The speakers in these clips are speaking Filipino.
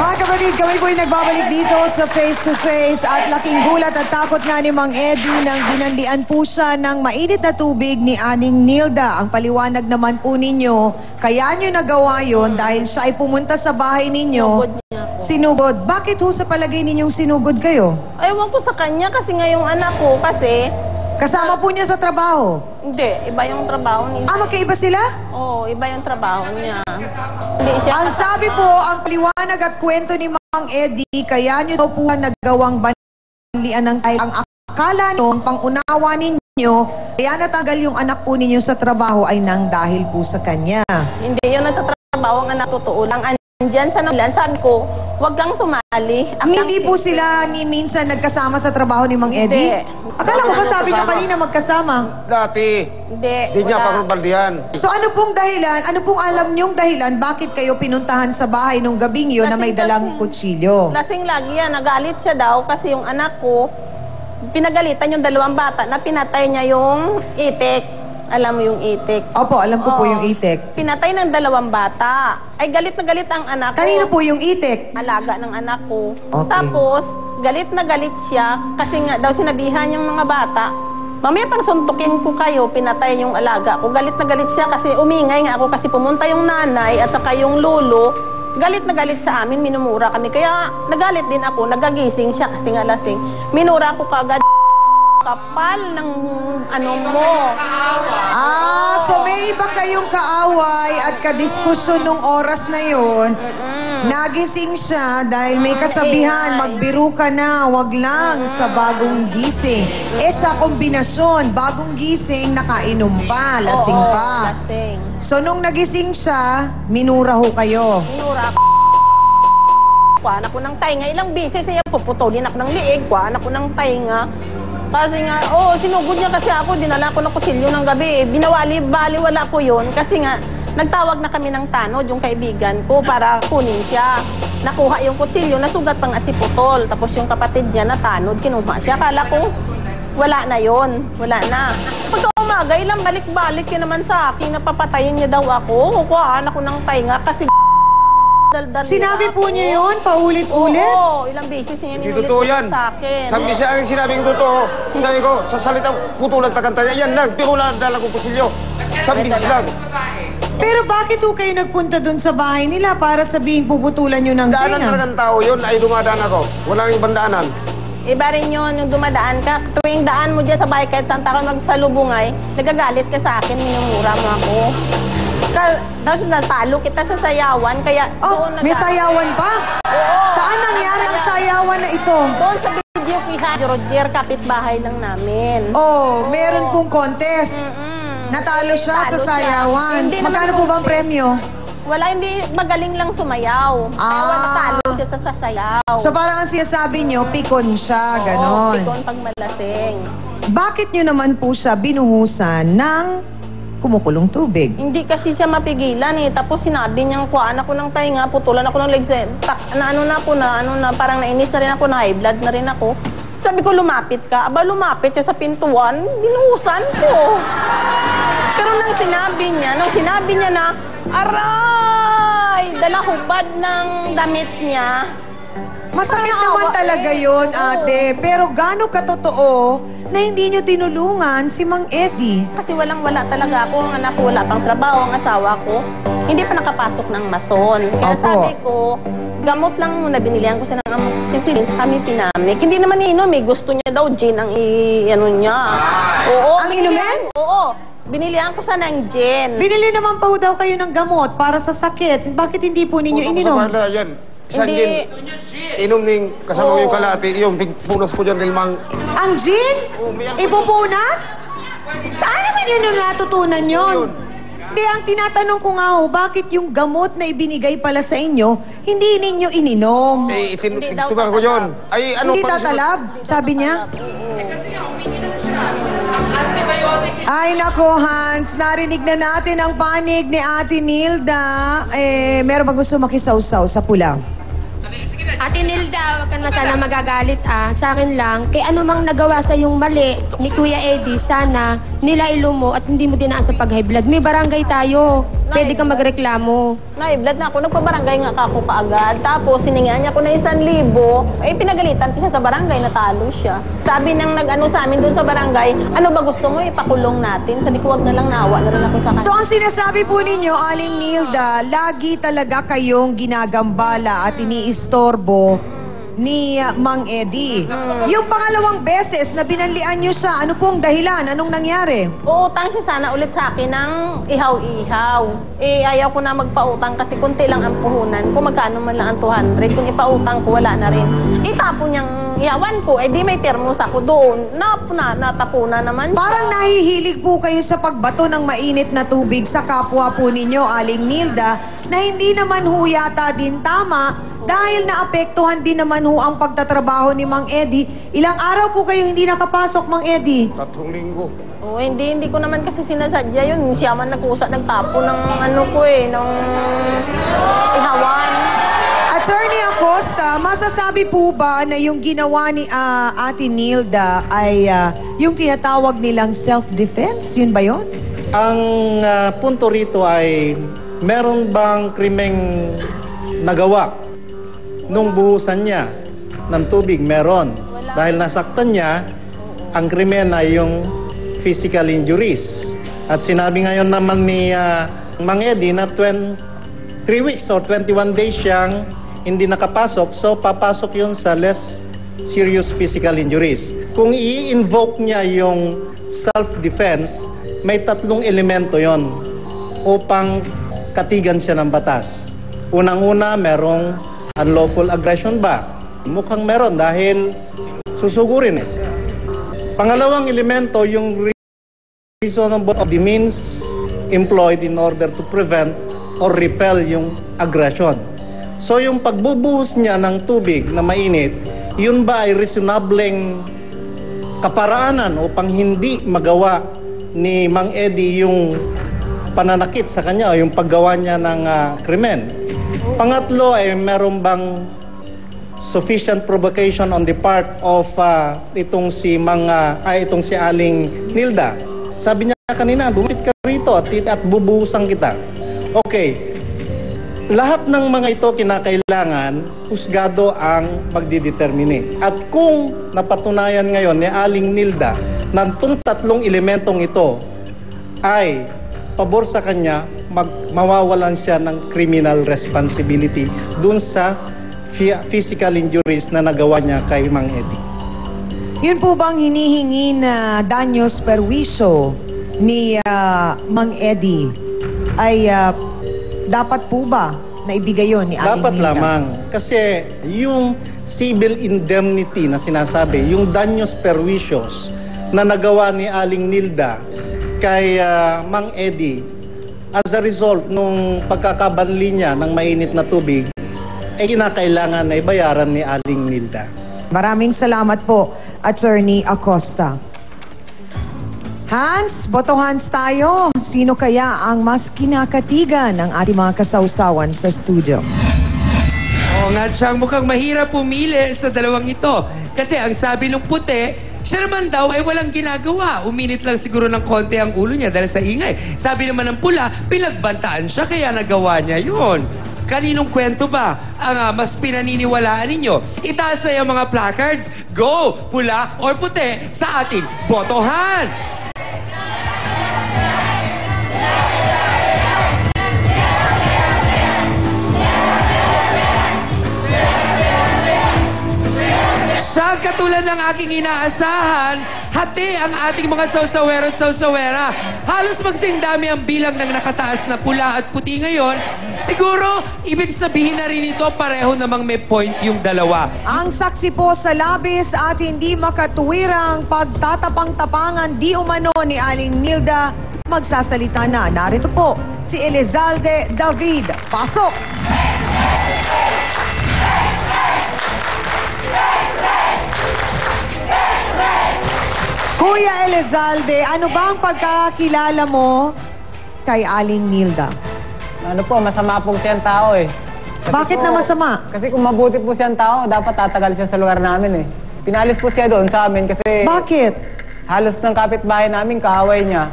Mga kapatid, kami po'y nagbabalik dito sa Face to Face at laking gulat at takot nga ni Mang Eddie nang binanlian po siya ng mainit na tubig ni Aning Nilda. Ang paliwanag naman po ninyo, kaya nyo nagawa yun dahil siya ay pumunta sa bahay ninyo. Sinugod. Bakit ho sa palagay ninyong sinugod kayo? Ewan ko sa kanya kasi nga yung anak ko kasi... Kasama po niya sa trabaho? Hindi, iba yung trabaho niya. Ah, magkaiba sila? Oo, iba yung trabaho niya. Hindi siya ang sabi po, ang paliwanag at kwento ni Mang Eddie, kaya nyo daw po nagawang banlian ng tayo. Ang akala nyo, ang pangunawa ninyo, kaya natanggal yung anak po ninyo sa trabaho ay nang dahil po sa kanya. Hindi yun nagtatrabaho, ang anak totoo lang. Andyan sa nalan, sabi ko, huwag kang sumali. Hindi po sila ni minsan nagkasama sa trabaho ni Mang Eddie? Hindi. Akala ko ba sabi nyo kanina magkasama? Dati. Hindi. Hindi niya pagbaldihan. So ano pong dahilan, ano pong alam nyong dahilan, bakit kayo pinuntahan sa bahay nung gabing yun na may dalang kutsilyo? Lasing lagi yan. Nagalit siya daw kasi yung anak ko, pinagalitan yung dalawang bata na pinatay niya yung itik. Alam mo yung itik? Opo, alam ko po yung itik. Pinatay ng dalawang bata. Ay, galit na galit ang anak ko. Kanino po yung itik? Alaga ng anak ko. Okay. Tapos, galit na galit siya kasi nga daw sinabihan yung mga bata, mamaya pang suntukin ko kayo, pinatay yung alaga ko. Galit na galit siya kasi umingay nga ako kasi pumunta yung nanay at saka yung lolo. Galit na galit sa amin, minumura kami. Kaya nagalit din ako, nagagising siya kasi nga lasing. Minura ko kagad. Kapal ng ano mo. Ah, so may iba kayong kaaway at kadiskusyon nung oras na yun. Nagising siya dahil may kasabihan, magbiro ka na, wag lang sa bagong gising. Eh sa kombinasyon, bagong gising, nakainom pa, lasing pa. Lasing. So nung nagising siya, minura ho kayo. Minura ko. Kuhaan ako ng tainga. Ilang beses niya puputulin ako ng liig. Kuhaan ako ng tainga. Kasi nga, sinugod niya kasi ako, dinala ko ng kutsilyo ng gabi. Binawali-baliwala ko yun kasi nga, nagtawag na kami ng tanod, yung kaibigan ko, para kunin siya. Nakuha yung kutsilyo, nasugat pa nga si Putol. Tapos yung kapatid niya na tanod, kinuha siya. Akala ko, wala na yon, wala na. Pagka umaga, ilang balik-balik yun naman sa akin, napapatayin niya daw ako. Kukuhaan ako ng tainga kasi Sinabi po niya yun, paulit-ulit? Oo, ilang beses niya ninulit sa akin. Sabi siya ang sinabi ko totoo. Sabi ko, sa salitang putulan takanta niya, yan lang, pero wala dala kong kutsilyo. Sabi lang. Pero bakit ho kayo nagpunta dun sa bahay nila para sabihin puputulan nyo ng Daanan tenga? talagang tao yun, ay dumadaan ako. Walang ibang daanan. Iba rin yun, yung dumadaan ka. Tuwing daan mo dyan sa bahay, kahit saan ka magsalubungay, nagagalit ka sa akin, minumura mo ako. Tapos natalo kita sa sayawan, kaya doon may sayawan pa? Oo. Saan nangyari ang sayawan na ito? Doon sa video kay Roger, kapitbahay lang namin. Meron pong contest. Natalo siya sa sayawan. Magkano po bang premyo? Wala, hindi magaling lang sumayaw. Kaya natalo siya sa sasayaw. So parang ang sinasabi niyo, pikon siya, ganon. Oo, pikon pag malasing. Bakit niyo naman po siya binuhusan ng kumukulong tubig? Hindi kasi siya mapigilan eh. Tapos sinabi niyang kuhaan ako ng tainga, putulan ako ng legs. Parang nainis na rin ako, na high blood na rin ako. Sabi ko, lumapit ka. Aba, lumapit siya sa pintuan, binuhusan ko. Pero nung sinabi niya na, aray! Dala hubad ng damit niya. Masakit naman talaga yun, ate. Pero gaano katotoo na hindi nyo tinulungan si Mang Eddie? Kasi walang-wala talaga ako. Ang anak ko wala pang trabaho. Ang asawa ko, hindi pa nakapasok ng mason. Kaya sabi ko, gamot lang muna. Binilihan ko siya ng amoxicillin sa kami pinamik. Hindi naman inom eh. Gusto niya daw gin ang ano niya. Oo. Ang inumin? Oo. Binilihan ko sana ng gin. Binili naman pa ho daw kayo ng gamot para sa sakit. Bakit hindi po ninyo ininom? Yan. Isang Hindi. gin. Inom ning kasama ko yung kalati. Yung punas po dyan limang. Ang gin? Ipupunas? Saan naman yun yung natutunan yun? Hindi, ang tinatanong ko nga ho, bakit yung gamot na ibinigay pala sa inyo, hindi ninyo ininom? Eh, itubar ko yun. Ay, ano Hindi tatalab, sabi niya. Ay nako, Hans, narinig na natin ang panig ni Ate Nilda. Meron ba gusto makisawsaw sa pula? Ate Nilda, wag ka na sana magagalit sa akin lang, kay ano mang nagawa sa yung mali ni Kuya Eddie, sana nilailo mo at hindi mo dinaan sa pag-high blood. May barangay tayo. Pwede kang magreklamo. Blood na ako. Nagpabarangay nga ako kaagad. Tapos, siningaan niya ako na 1,000. Eh, pinagalitan pa siya sa barangay. Natalo siya. Sabi nang nag-ano sa amin doon sa barangay, ano ba gusto mo? Ipakulong natin. Sabi ko, wag na lang, nawa na rin ako sa kanya. So ang sinasabi po ninyo, Aling Nilda, lagi talaga kayong ginagambala at iniistorbo ni Mang Eddie. Yung pangalawang beses na binanlian nyo siya, ano pong dahilan? Anong nangyari? Uutang siya sana ulit sa akin ng ihaw-ihaw. Eh, ayaw ko na magpautang kasi kunti lang ang puhunan. Kung magkano man lang ang 200, kung ipautang ko, wala na rin. Itapo niyang ihawan ko, eh di may termos ako doon. Natapuna naman siya. Parang nahihilig po kayo sa pagbato ng mainit na tubig sa kapwa po ninyo, Aling Nilda, na hindi naman ho yata din tama dahil naapektuhan din naman ho ang pagtatrabaho ni Mang Eddie. Ilang araw po kayo hindi nakapasok, Mang Eddie? 3 linggo. Oh, hindi ko naman kasi sinasadya yun. Siya man nagkusa, nagtapo ng ano ko ng ihawan. Attorney Acosta, masasabi po ba na yung ginawa ni Ate Nilda ay yung tinatawag nilang self-defense? Yun ba yun? Ang punto rito ay meron bang krimeng nagawa nung buhusan niya ng tubig? Meron. Dahil nasaktan niya, ang krimen ay yung physical injuries. At sinabi ngayon naman ni Mang Eddie na 3 weeks or 21 days siyang hindi nakapasok, so papasok yun sa less serious physical injuries. Kung i-invoke niya yung self-defense, may 3 elemento yon upang katigan siya ng batas. Unang-una, merong unlawful aggression ba? Mukhang meron dahil susugurin eh. Pangalawang elemento, yung reasonable of the means employed in order to prevent or repel yung aggression. So yung pagbubuhos niya ng tubig na mainit, yun ba ay reasonableng kaparaanan upang hindi magawa ni Mang Eddie yung pananakit sa kanya o yung paggawa niya ng krimen? Pangatlo ay meron bang sufficient provocation on the part of itong si Aling Nilda? Sabi niya kanina, lumapit ka rito at bubuhusan kita. Okay. Lahat ng mga ito kinakailangan, husgado ang magdidetermine. At kung napatunayan ngayon ni Aling Nilda na itong 3 elementong ito ay pabor sa kanya, mawawalan siya ng criminal responsibility dun sa physical injuries na nagawa niya kay Mang Eddie. Yun po bang hinihingi na daños perwisyo ni Mang Eddie ay dapat po ba na ibigay yun ni Aling Dapat Nilda? lamang. Kasi yung civil indemnity na sinasabi, yung daños perwisyo's na nagawa ni Aling Nilda kay Mang Eddie as a result nung pagkakabanli niya ng mainit na tubig, ay kinakailangan na ibayaran ni Aling Nilda. Maraming salamat po, Attorney Acosta. Hans, boto Hans tayo. Sino kaya ang mas kinakatigan ng ating mga kasawsawan sa studio? Oo nga, Chang, mukhang mahirap pumili sa dalawang ito. Kasi ang sabi ng puti, siya naman daw ay walang ginagawa. Uminit lang siguro ng konti ang ulo niya dahil sa ingay. Sabi naman ng pula, pinagbantaan siya kaya nagawa niya yun. Kaninong kwento ba ang mas pinaniniwalaan ninyo? Itaas na yung mga placards. Go! Pula or puti sa ating Boto Hans! Sa katulad ng aking inaasahan, hati ang ating mga sawsawero at sawsawera. Halos magsindami ang bilang ng nakataas na pula at puti ngayon. Siguro, ibig sabihin na rin ito pareho namang may point yung dalawa. Ang saksi po sa labis at hindi makatuwirang pagtatapang-tapangan di umano ni Aling Nilda, magsasalita na. Narito po si Elizalde David. Pasok! Kuya Elizalde, ano ba ang pagkakilala mo kay Aling Nilda? Ano po, masama pong siyang tao eh. Bakit na masama? Kasi kung mabuti po siyang tao, dapat tatagal siya sa lugar namin eh. Pinalis po siya doon sa amin kasi Bakit? halos ng kapitbahay namin kaaway niya.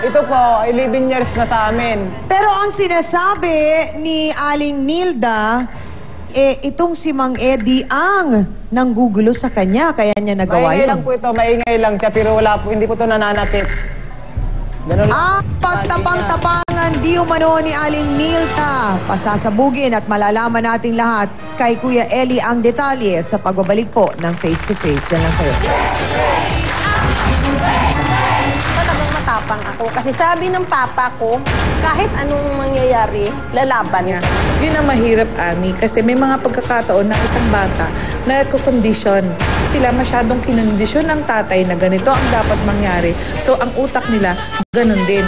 Ito po, 11 years na sa amin. Pero ang sinasabi ni Aling Nilda, itong si Mang Eddie ang nanggugulo sa kanya, kaya niya nagawa Maingay yun. lang po ito, maingay lang siya, pero wala po, hindi po ito nananakit. Ganun lang. Ang pagtapang-tapangan di umano ni Aling Nilda. Pasasabugin at malalaman nating lahat kay Kuya Eli ang detalye sa pagbabalik po ng Face to Face. Yan lang kayo. Talagang matapang ako. Kasi sabi ng papa ko, kahit anong mangyayari, lalaban niya. Yun ang mahirap, Ami, kasi may mga pagkakataon ng isang bata na nagko-condition. Sila masyadong kinondisyon ng tatay na ganito ang dapat mangyari. So, ang utak nila, ganun din.